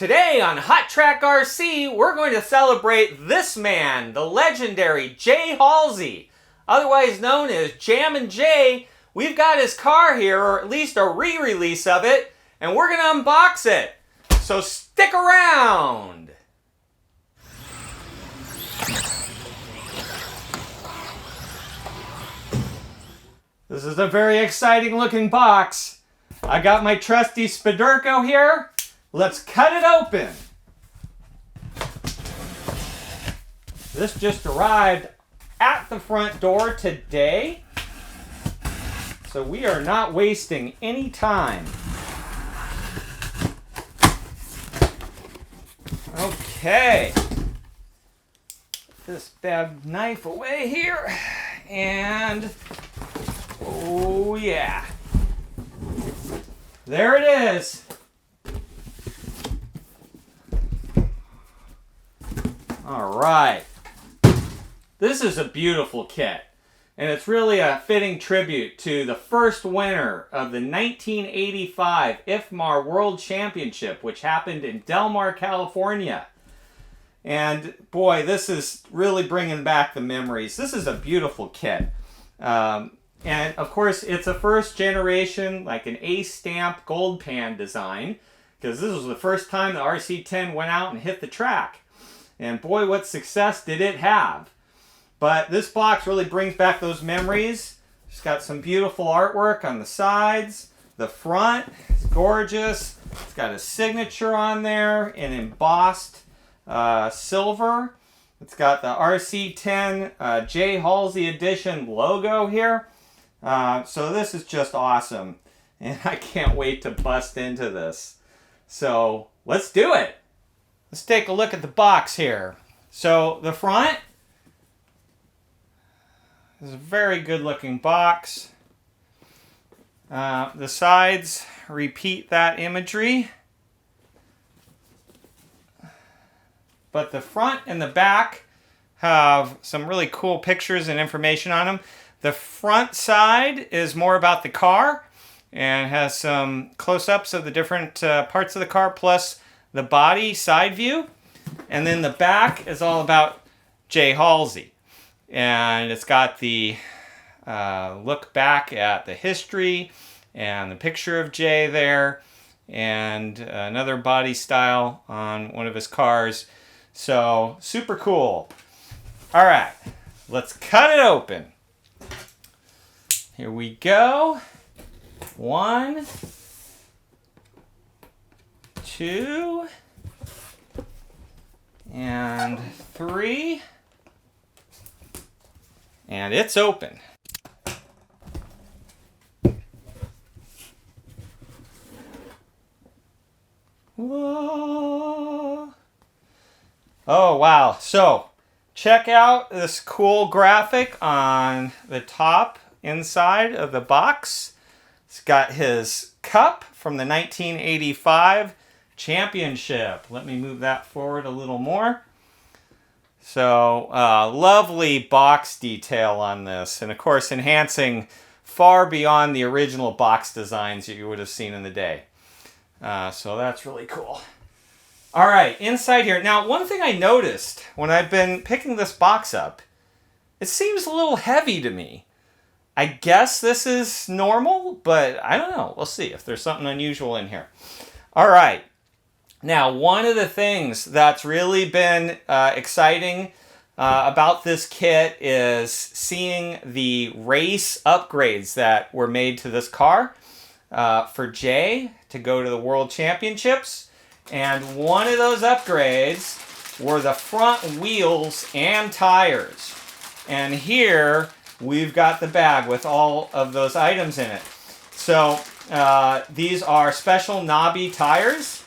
Today on Hot Track RC, we're going to celebrate this man, the legendary Jay Halsey, otherwise known as Jamin Jay. We've got his car here, or at least a re-release of it, and we're going to unbox it. So stick around! This is a very exciting looking box. I got my trusty Spidurco here. Let's cut it open. This just arrived at the front door today, so we are not wasting any time. Okay. Put this bad knife away here, and oh yeah. There it is. All right. This is a beautiful kit, and it's really a fitting tribute to the first winner of the 1985 IFMAR World Championship, which happened in Del Mar, California. And boy, this is really bringing back the memories. This is a beautiful kit. And of course, it's a first generation, like an A-stamp gold pan design, because this was the first time the RC10 went out and hit the track. And boy, what success did it have. But this box really brings back those memories. It's got some beautiful artwork on the sides. The front is gorgeous. It's got a signature on there in embossed silver. It's got the RC10 Jay Halsey edition logo here. So this is just awesome. And I can't wait to bust into this. So let's do it. Let's take a look at the box here. So the front is a very good looking box. The sides repeat that imagery. But the front and the back have some really cool pictures and information on them. The front side is more about the car and has some close-ups of the different parts of the car, plus the body side view. And then the back is all about Jay Halsey. And it's got the look back at the history and the picture of Jay there, and another body style on one of his cars. So super cool. All right, let's cut it open. Here we go. 1, 2, and 3, and it's open. Whoa. Oh wow, so check out this cool graphic on the top inside of the box. It's got his cup from the 1985 championship. Let me move that forward a little more. So lovely box detail on this, and of course enhancing far beyond the original box designs that you would have seen in the day. So that's really cool. All right, inside here. Now, one thing I noticed when I've been picking this box up, it seems a little heavy to me. I guess this is normal, but I don't know. We'll see if there's something unusual in here. All right. Now, one of the things that's really been exciting about this kit is seeing the race upgrades that were made to this car for Jay to go to the World Championships. And one of those upgrades were the front wheels and tires. And here we've got the bag with all of those items in it. So these are special knobby tires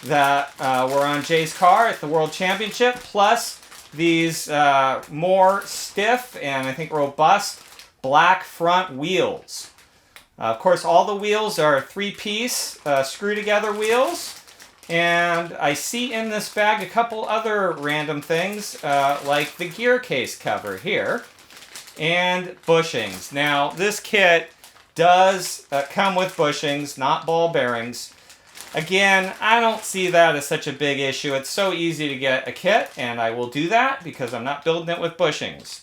that were on Jay's car at the World Championship, plus these more stiff and I think robust black front wheels. Of course, all the wheels are 3-piece screw-together wheels. And I see in this bag a couple other random things, like the gear case cover here, and bushings. Now, this kit does come with bushings, not ball bearings. Again, I don't see that as such a big issue. It's so easy to get a kit, and I will do that because I'm not building it with bushings.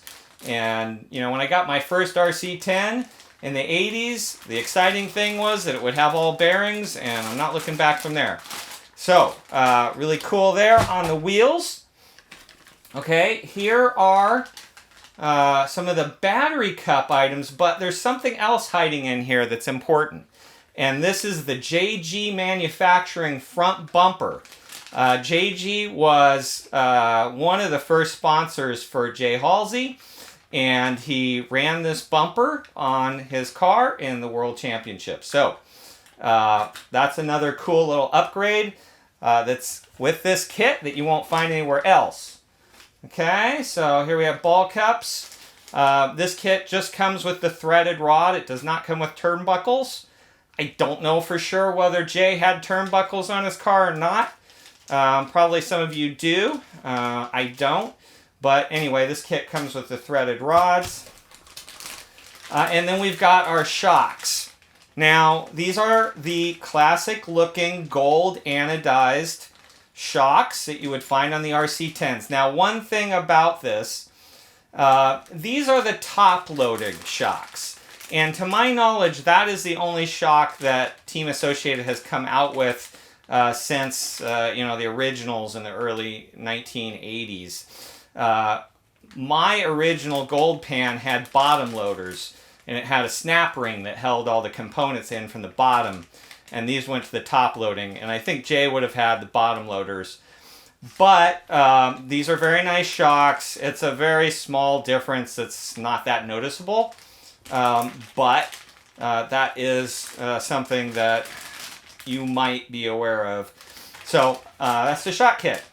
And, you know, when I got my first RC10 in the 80s, the exciting thing was that it would have all bearings, and I'm not looking back from there. So, really cool there on the wheels. Okay, here are some of the battery cup items, but there's something else hiding in here that's important. And this is the JG Manufacturing front bumper. JG was one of the first sponsors for Jay Halsey, and he ran this bumper on his car in the World Championship. So that's another cool little upgrade that's with this kit that you won't find anywhere else. Okay, so here we have ball cups. This kit just comes with the threaded rod. It does not come with turnbuckles. I don't know for sure whether Jay had turnbuckles on his car or not. Probably some of you do. I don't. But anyway, this kit comes with the threaded rods. And then we've got our shocks. Now, these are the classic looking gold anodized shocks that you would find on the RC10s. Now, one thing about this, these are the top-loading shocks. And to my knowledge, that is the only shock that Team Associated has come out with since the originals in the early 1980s. My original Gold Pan had bottom loaders, and it had a snap ring that held all the components in from the bottom. And these went to the top loading, and I think Jay would have had the bottom loaders. But these are very nice shocks. It's a very small difference. It's not that noticeable. But that is something that you might be aware of. So that's the shock kit.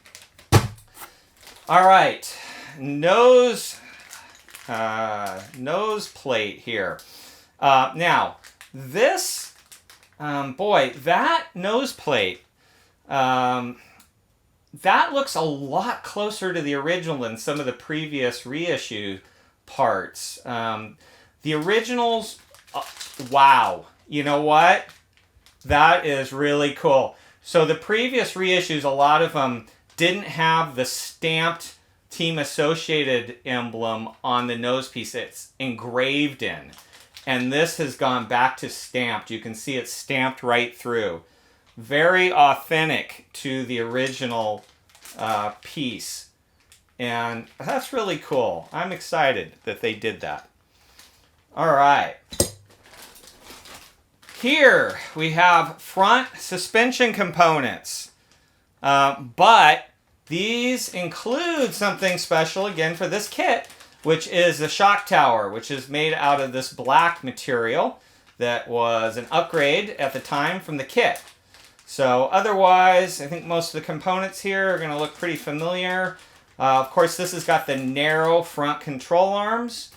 All right, nose plate here. Now this, that nose plate, that looks a lot closer to the original than some of the previous reissue parts. The originals, wow, you know what? That is really cool. So the previous reissues, a lot of them didn't have the stamped Team Associated emblem on the nose piece. It's engraved in. And this has gone back to stamped. You can see it's stamped right through. Very authentic to the original piece. And that's really cool. I'm excited that they did that. All right. Here we have front suspension components. But these include something special again for this kit, which is the shock tower, which is made out of this black material that was an upgrade at the time from the kit. So otherwise, I think most of the components here are going to look pretty familiar. Of course, this has got the narrow front control arms.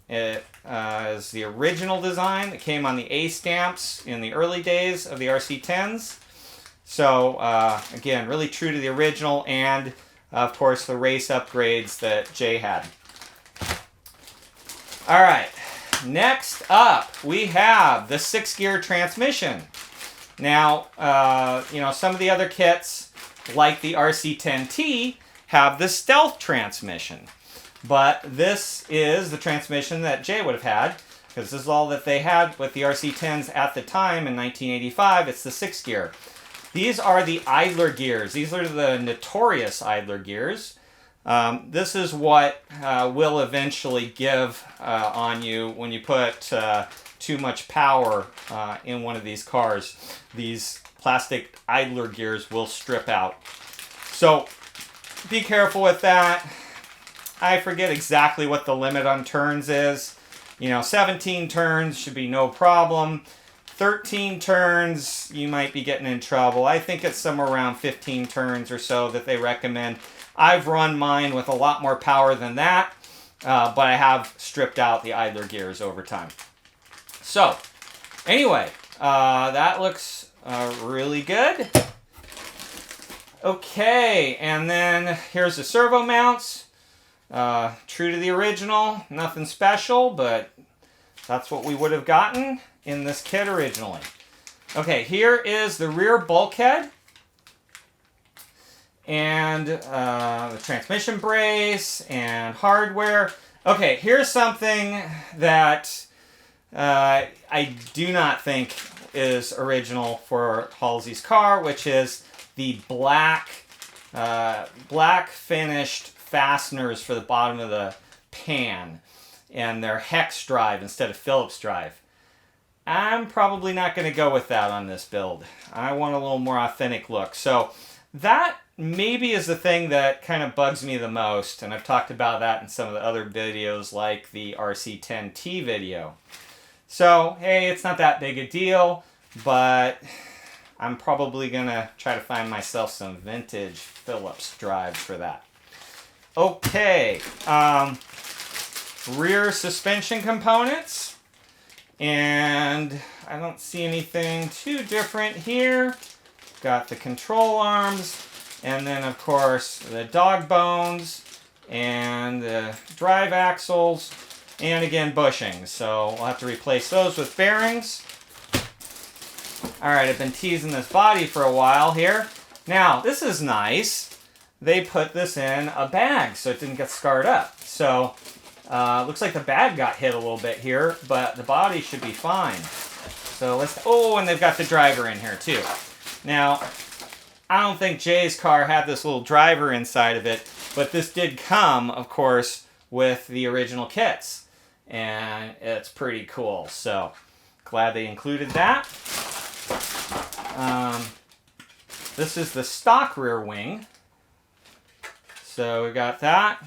It is the original design that came on the A stamps in the early days of the RC10s. So again, really true to the original, and of course the race upgrades that Jay had. All right, next up we have the 6-gear transmission. Now, some of the other kits, like the RC10T, have the stealth transmission. But this is the transmission that Jay would have had, because this is all that they had with the RC10s at the time in 1985. It's the 6-gear. These are the idler gears. These are the notorious idler gears. This is what will eventually give on you when you put too much power in one of these cars. These plastic idler gears will strip out. So be careful with that. I forget exactly what the limit on turns is. 17 turns should be no problem. 13 turns, you might be getting in trouble. I think it's somewhere around 15 turns or so that they recommend. I've run mine with a lot more power than that, but I have stripped out the idler gears over time. So, anyway, that looks really good. Okay, and then here's the servo mounts. True to the original, nothing special, but that's what we would have gotten in this kit originally. Okay, here is the rear bulkhead. And the transmission brace and hardware. Okay, here's something that I do not think is original for Halsey's car, which is the black finished fasteners for the bottom of the pan, and they're hex drive instead of Phillips drive. I'm probably not going to go with that on this build. I want a little more authentic look. So that maybe is the thing that kind of bugs me the most, and I've talked about that in some of the other videos like the RC10T video. So, hey, it's not that big a deal, but I'm probably going to try to find myself some vintage Phillips drives for that. Okay, rear suspension components, and I don't see anything too different here. Got the control arms, and then of course the dog bones, and the drive axles, and again bushings. So we'll have to replace those with bearings. Alright, I've been teasing this body for a while here. Now, this is nice. They put this in a bag so it didn't get scarred up. So, looks like the bag got hit a little bit here, but the body should be fine. So let's, oh, and they've got the driver in here too. Now, I don't think Jay's car had this little driver inside of it, but this did come, of course, with the original kits. And it's pretty cool. So, glad they included that. This is the stock rear wing. So we got that.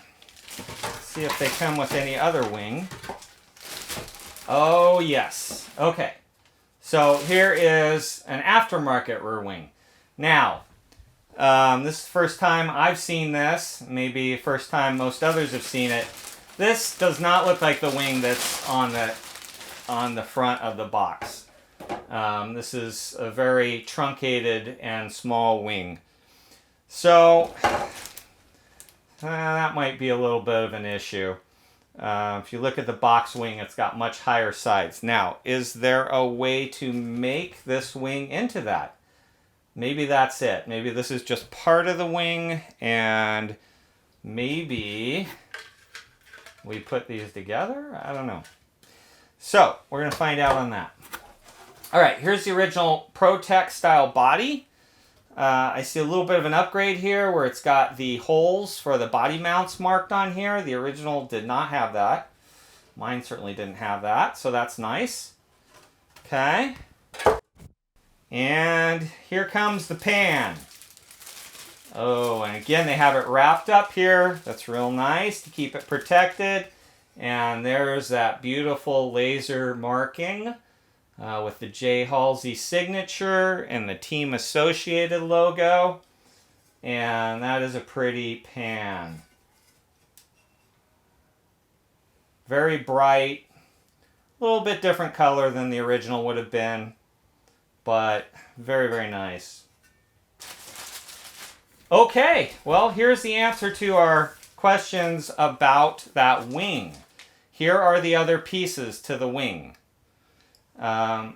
Let's see if they come with any other wing. Oh, yes. Okay. So here is an aftermarket rear wing. Now, this is the first time I've seen this. Maybe first time most others have seen it. This does not look like the wing that's on the front of the box. This is a very truncated and small wing. So, that might be a little bit of an issue. If you look at the box wing, it's got much higher sides. Now, is there a way to make this wing into that? Maybe that's it. Maybe this is just part of the wing, and maybe we put these together? I don't know. So, we're going to find out on that. Alright, here's the original ProTech style body. I see a little bit of an upgrade here where it's got the holes for the body mounts marked on here. The original did not have that. Mine certainly didn't have that, so that's nice. Okay. And here comes the pan. Oh, and again they have it wrapped up here. That's real nice to keep it protected. And there's that beautiful laser marking. With the Jay Halsey signature and the Team Associated logo. And that is a pretty pan. Very bright. A little bit different color than the original would have been. But very, very nice. Okay, well, here's the answer to our questions about that wing. Here are the other pieces to the wing. That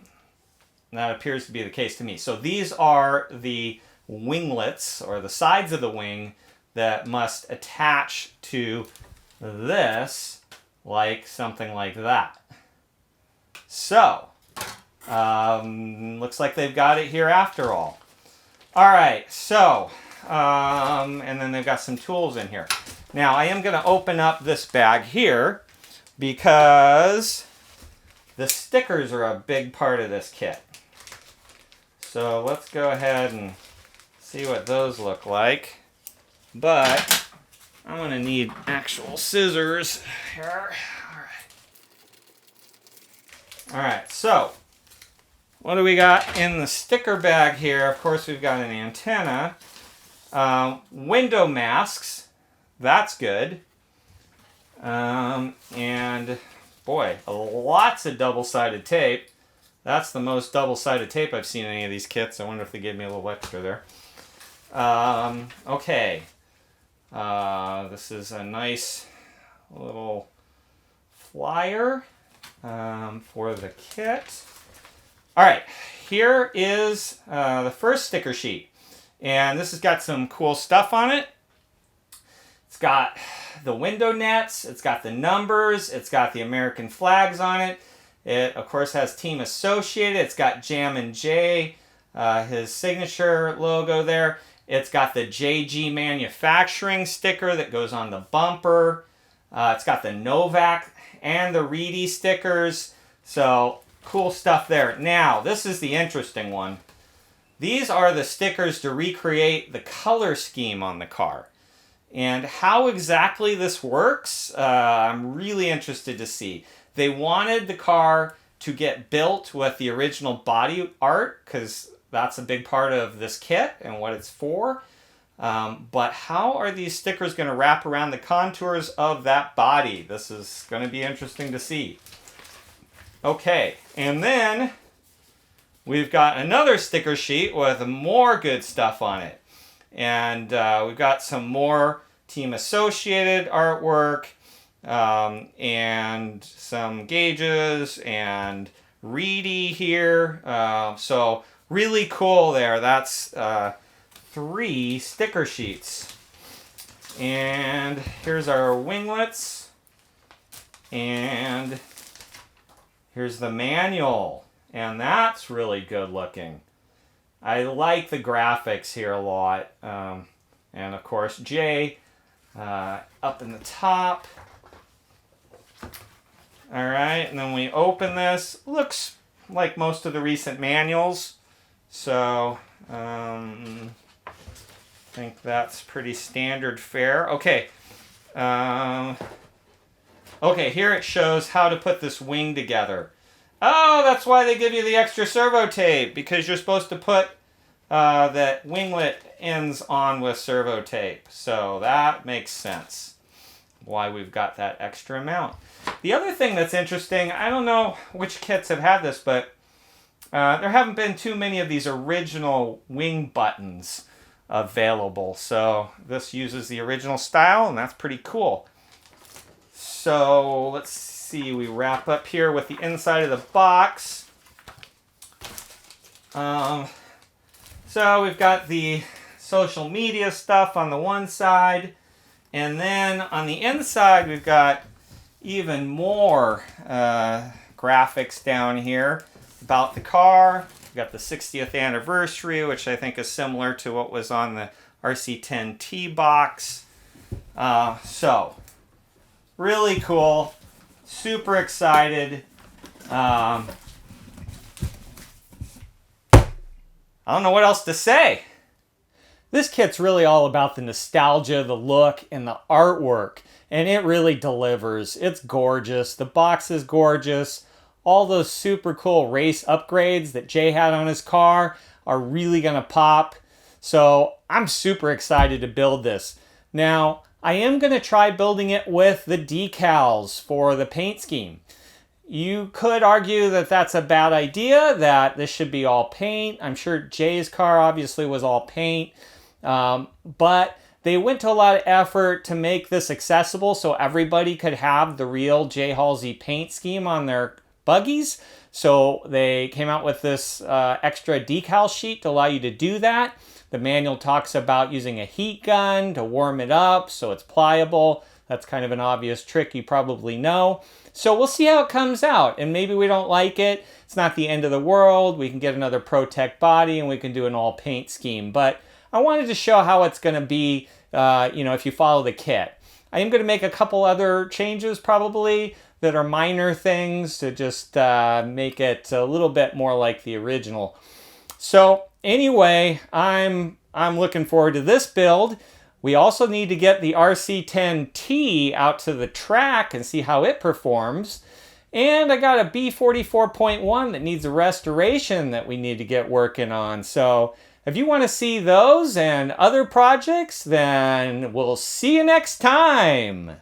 appears to be the case to me. So these are the winglets, or the sides of the wing, that must attach to this, like something like that. So, looks like they've got it here after all. Alright, so, and then they've got some tools in here. Now, I am going to open up this bag here, because the stickers are a big part of this kit. So let's go ahead and see what those look like. But I'm going to need actual scissors here. Alright, so what do we got in the sticker bag here? Of course, we've got an antenna. Window masks. That's good. And boy, lots of double-sided tape. That's the most double-sided tape I've seen in any of these kits. I wonder if they gave me a little extra there. Okay. This is a nice little flyer for the kit. Alright, here is the first sticker sheet. And this has got some cool stuff on it. It's got the window nets, it's got the numbers, it's got the American flags on it. It, of course, has Team Associated. It's got Jamin Jay, his signature logo there. It's got the JG Manufacturing sticker that goes on the bumper. It's got the Novak and the Reedy stickers. So, cool stuff there. Now, this is the interesting one. These are the stickers to recreate the color scheme on the car. And how exactly this works, I'm really interested to see. They wanted the car to get built with the original body art, because that's a big part of this kit and what it's for. But how are these stickers going to wrap around the contours of that body? This is going to be interesting to see. Okay, and then we've got another sticker sheet with more good stuff on it. And we've got some more Team Associated artwork, and some gauges and Reedy here. So really cool there. That's 3 sticker sheets. And here's our winglets. And here's the manual. And that's really good looking. I like the graphics here a lot. And of course, Jay up in the top. All right, and then we open this. Looks like most of the recent manuals. So, I think that's pretty standard fare. Okay. Okay, here it shows how to put this wing together. Oh, that's why they give you the extra servo tape, because you're supposed to put that winglet ends on with servo tape. So that makes sense why we've got that extra amount. The other thing that's interesting, I don't know which kits have had this, but there haven't been too many of these original wing buttons available. So this uses the original style, and that's pretty cool. So let's see, we wrap up here with the inside of the box. So we've got the social media stuff on the one side, and then on the inside we've got even more graphics down here about the car. We've got the 60th anniversary, which I think is similar to what was on the RC10T box. So, really cool. Super excited. I don't know what else to say. This kit's really all about the nostalgia, the look, and the artwork. And it really delivers. It's gorgeous. The box is gorgeous. All those super cool race upgrades that Jay had on his car are really going to pop. So I'm super excited to build this. Now, I am going to try building it with the decals for the paint scheme. You could argue that that's a bad idea, that this should be all paint. I'm sure Jay's car obviously was all paint. But they went to a lot of effort to make this accessible so everybody could have the real Jay Halsey paint scheme on their buggies. So they came out with this extra decal sheet to allow you to do that. The manual talks about using a heat gun to warm it up so it's pliable. That's kind of an obvious trick you probably know. So we'll see how it comes out, and maybe we don't like it. It's not the end of the world. We can get another ProTech body and we can do an all paint scheme. But I wanted to show how it's going to be, if you follow the kit. I am going to make a couple other changes probably that are minor things to just make it a little bit more like the original. So anyway, I'm looking forward to this build. We also need to get the RC10T out to the track and see how it performs. And I got a B44.1 that needs a restoration that we need to get working on. So if you want to see those and other projects, then we'll see you next time.